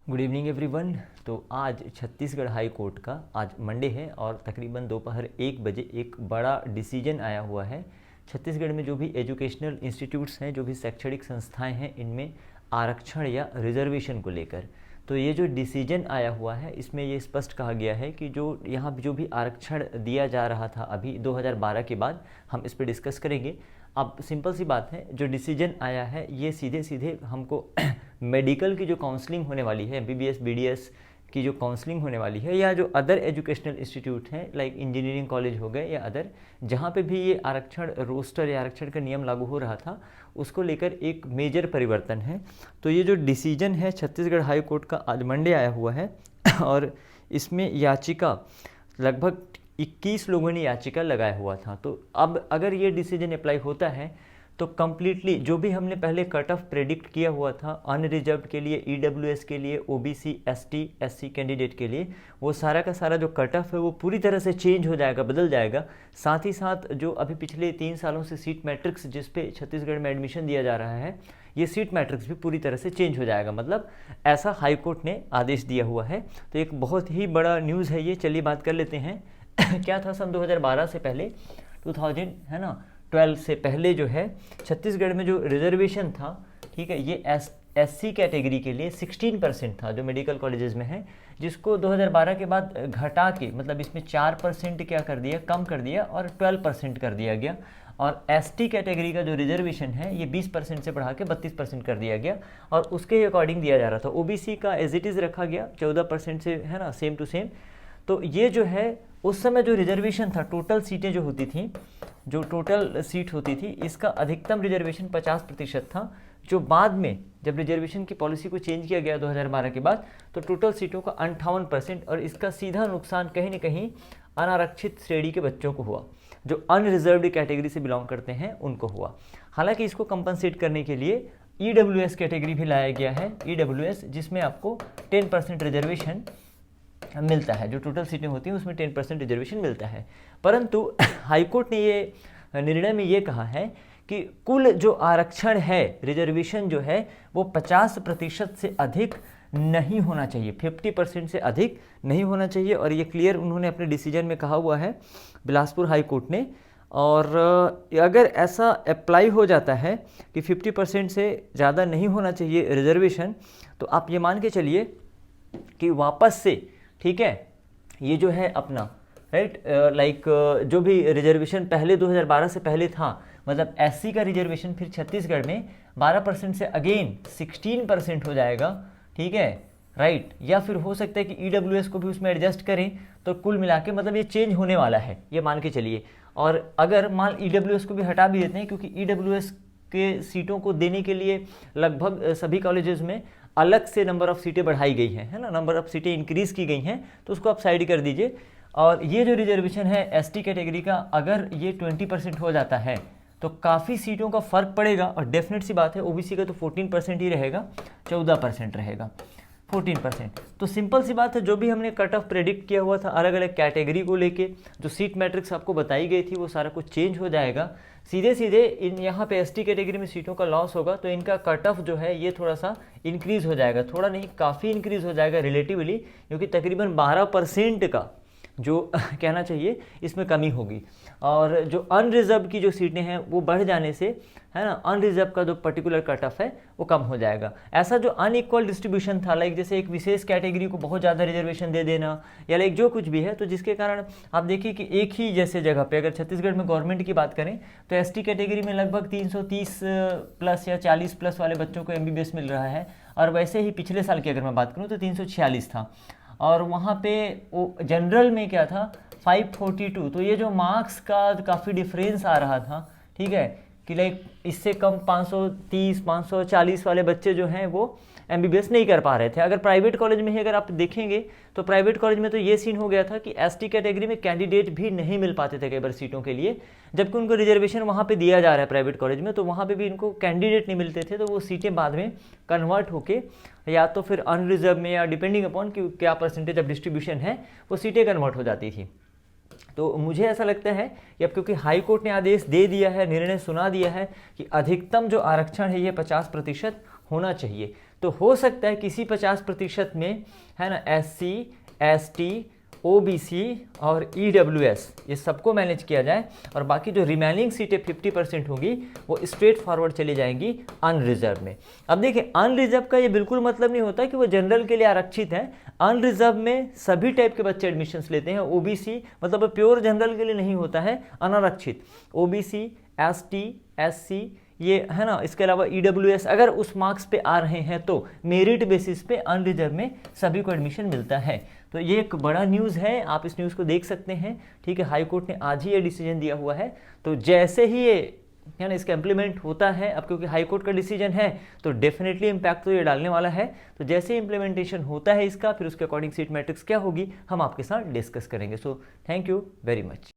Good evening everyone. तो आज Chhattisgarh high court का आज मंडे है और तकरीबन दोपहर 1 बजे एक बड़ा डिसीजन आया हुआ है। छत्तीसगढ़ में जो भी एजुकेशनल इंस्टीट्यूट्स हैं, जो भी शैक्षणिक संस्थाएं हैं, इनमें आरक्षण या रिजर्वेशन को लेकर तो ये जो डिसीजन आया हुआ है इसमें ये स्पष्ट कहा गया है कि जो यहाँ जो भी आरक्षण दिया जा रहा था अभी 2012 के बाद, हम इस पर डिस्कस करेंगे। अब सिंपल सी बात है, जो डिसीजन आया है ये सीधे सीधे हमको मेडिकल की जो काउंसलिंग होने वाली है, एमबीबीएस बीडीएस की जो काउंसलिंग होने वाली है, या जो अदर एजुकेशनल इंस्टीट्यूट हैं लाइक इंजीनियरिंग कॉलेज हो गए या अदर, जहाँ पे भी ये आरक्षण रोस्टर या आरक्षण का नियम लागू हो रहा था, उसको लेकर एक मेजर परिवर्तन है। तो ये जो डिसीजन है छत्तीसगढ़ हाई कोर्ट का आज मंडे आया हुआ है और इसमें याचिका लगभग 21 लोगों ने याचिका लगाया हुआ था। तो अब अगर ये डिसीजन अप्लाई होता है तो कम्प्लीटली जो भी हमने पहले कट ऑफ प्रेडिक्ट किया हुआ था अनरिजर्व के लिए, ईडब्ल्यूएस के लिए, ओबीसी एसटी एससी कैंडिडेट के लिए, वो सारा का सारा जो कट ऑफ है वो पूरी तरह से चेंज हो जाएगा, बदल जाएगा। साथ ही साथ जो अभी पिछले 3 सालों से सीट मैट्रिक्स जिस पे छत्तीसगढ़ में एडमिशन दिया जा रहा है, ये सीट मैट्रिक्स भी पूरी तरह से चेंज हो जाएगा। मतलब ऐसा हाई कोर्ट ने आदेश दिया हुआ है। तो एक बहुत ही बड़ा न्यूज़ है ये। चलिए बात कर लेते हैं क्या था सन 2012 से पहले, 2000 है ना 12 से पहले जो है छत्तीसगढ़ में जो रिजर्वेशन था, ठीक है, ये एससी कैटेगरी के लिए 16% था जो मेडिकल कॉलेजेस में है, जिसको 2012 के बाद घटा के मतलब इसमें 4% क्या कर दिया, कम कर दिया और 12% कर दिया गया। और एसटी कैटेगरी का जो रिजर्वेशन है ये 20% से बढ़ा के 32% कर दिया गया और उसके अकॉर्डिंग दिया जा रहा था। ओबीसी का एज इट इज़ रखा गया 14% से, है ना, सेम टू सेम। तो ये जो है उस समय जो रिजर्वेशन था, टोटल सीटें जो होती थी, जो टोटल सीट होती थी, इसका अधिकतम रिजर्वेशन 50% था। जो बाद में जब रिजर्वेशन की पॉलिसी को चेंज किया गया 2012 के बाद, तो टोटल सीटों का 58%, और इसका सीधा नुकसान कहीं ना कहीं अनारक्षित श्रेणी के बच्चों को हुआ, जो अनरिजर्व्ड कैटेगरी से बिलोंग करते हैं उनको हुआ। हालांकि इसको कंपनसेट करने के लिए ईडब्ल्यूएस कैटेगरी भी लाया गया है, ईडब्ल्यूएस, जिसमें आपको 10% रिजर्वेशन मिलता है। जो टोटल सीटें होती हैं उसमें 10% रिजर्वेशन मिलता है। परंतु हाईकोर्ट ने ये निर्णय में ये कहा है कि कुल जो आरक्षण है, रिजर्वेशन जो है, वो 50% से अधिक नहीं होना चाहिए, 50% से अधिक नहीं होना चाहिए। और ये क्लियर उन्होंने अपने डिसीजन में कहा हुआ है बिलासपुर हाई कोर्ट ने। और अगर ऐसा अप्लाई हो जाता है कि 50% से ज़्यादा नहीं होना चाहिए रिजर्वेशन, तो आप ये मान के चलिए कि वापस से, ठीक है, ये जो है अपना राइट लाइक जो भी रिजर्वेशन पहले 2012 से पहले था, मतलब एससी का रिजर्वेशन फिर छत्तीसगढ़ में 12% से अगेन 16% हो जाएगा, ठीक है, राइट। या फिर हो सकता है कि ईडब्ल्यूएस को भी उसमें एडजस्ट करें, तो कुल मिला के मतलब ये चेंज होने वाला है, ये मान के चलिए। और अगर मान ईडब्ल्यूएस को भी हटा भी देते हैं, क्योंकि ईडब्ल्यूएस के सीटों को देने के लिए लगभग सभी कॉलेजेस में अलग से नंबर ऑफ़ सीटें बढ़ाई गई हैं, है ना, नंबर ऑफ़ सीटें इंक्रीज़ की गई हैं, तो उसको आप साइड कर दीजिए। और ये जो रिजर्वेशन है एसटी कैटेगरी का, अगर ये 20% हो जाता है तो काफ़ी सीटों का फ़र्क पड़ेगा। और डेफिनेट सी बात है ओबीसी का तो 14% ही रहेगा, 14% रहेगा, 14%। तो सिंपल सी बात है, जो भी हमने कट ऑफ प्रेडिक्ट किया हुआ था अलग अलग कैटेगरी को लेके, जो सीट मैट्रिक्स आपको बताई गई थी, वो सारा कुछ चेंज हो जाएगा। सीधे सीधे इन यहाँ पे एसटी कैटेगरी में सीटों का लॉस होगा, तो इनका कट ऑफ जो है ये थोड़ा सा इंक्रीज़ हो जाएगा, थोड़ा नहीं काफ़ी इंक्रीज़ हो जाएगा रिलेटिवली, क्योंकि तकरीबन 12% का जो कहना चाहिए इसमें कमी होगी। और जो अनरिजर्व की जो सीटें हैं वो बढ़ जाने से, है ना, अनरिजर्व का जो पर्टिकुलर कट ऑफ है वो कम हो जाएगा। ऐसा जो अनइक्वल डिस्ट्रीब्यूशन था, लाइक जैसे एक विशेष कैटेगरी को बहुत ज़्यादा रिजर्वेशन दे देना, या लाइक जो कुछ भी है, तो जिसके कारण आप देखिए कि एक ही जैसे जगह पे अगर छत्तीसगढ़ में गवर्नमेंट की बात करें तो एसटी कैटेगरी में लगभग 330 प्लस या 40 प्लस वाले बच्चों को एमबीबीएस मिल रहा है, और वैसे ही पिछले साल की अगर मैं बात करूँ तो 346 था। और वहाँ पे वो जनरल में क्या था 542। तो ये जो मार्क्स का काफ़ी डिफरेंस आ रहा था, ठीक है, कि लाइक इससे कम 530 540 वाले बच्चे जो हैं वो एमबीबीएस नहीं कर पा रहे थे। अगर प्राइवेट कॉलेज में ही अगर आप देखेंगे तो प्राइवेट कॉलेज में तो ये सीन हो गया था कि एसटी कैटेगरी में कैंडिडेट भी नहीं मिल पाते थे कई बार सीटों के लिए, जबकि उनको रिजर्वेशन वहाँ पे दिया जा रहा है प्राइवेट कॉलेज में, तो वहाँ पे भी इनको कैंडिडेट नहीं मिलते थे। तो वो सीटें बाद में कन्वर्ट होके या तो फिर अनरिजर्व में, या डिपेंडिंग अपॉन कि क्या परसेंटेज ऑफ डिस्ट्रीब्यूशन है, वो सीटें कन्वर्ट हो जाती थी। तो मुझे ऐसा लगता है कि अब क्योंकि हाई कोर्ट ने आदेश दे दिया है, निर्णय सुना दिया है कि अधिकतम जो आरक्षण है ये 50% होना चाहिए, तो हो सकता है किसी 50% में, है ना, SC, ST, OBC और EWS ये सबको मैनेज किया जाए, और बाकी जो रिमेनिंग सीटें 50% होंगी वो स्ट्रेट फॉरवर्ड चली जाएंगी अनरिजर्व में। अब देखिए, अनरिजर्व का ये बिल्कुल मतलब नहीं होता कि वो जनरल के लिए आरक्षित है। अनरिजर्व में सभी टाइप के बच्चे एडमिशन्स लेते हैं। OBC मतलब प्योर जनरल के लिए नहीं होता है, अनारक्षित। OBC, ST, SC ये, है ना, इसके अलावा EWS अगर उस मार्क्स पे आ रहे हैं तो मेरिट बेसिस पे अनरिजर्व में सभी को एडमिशन मिलता है। तो ये एक बड़ा न्यूज़ है, आप इस न्यूज़ को देख सकते हैं। ठीक है, हाई कोर्ट ने आज ही ये डिसीजन दिया हुआ है। तो जैसे ही ये, है ना, इसका इम्प्लीमेंट होता है, अब क्योंकि हाई कोर्ट का डिसीजन है तो डेफिनेटली इम्पैक्ट तो ये डालने वाला है। तो जैसे इम्प्लीमेंटेशन होता है इसका, फिर उसके अकॉर्डिंग सीट मैट्रिक्स क्या होगी हम आपके साथ डिस्कस करेंगे। So thank you very much.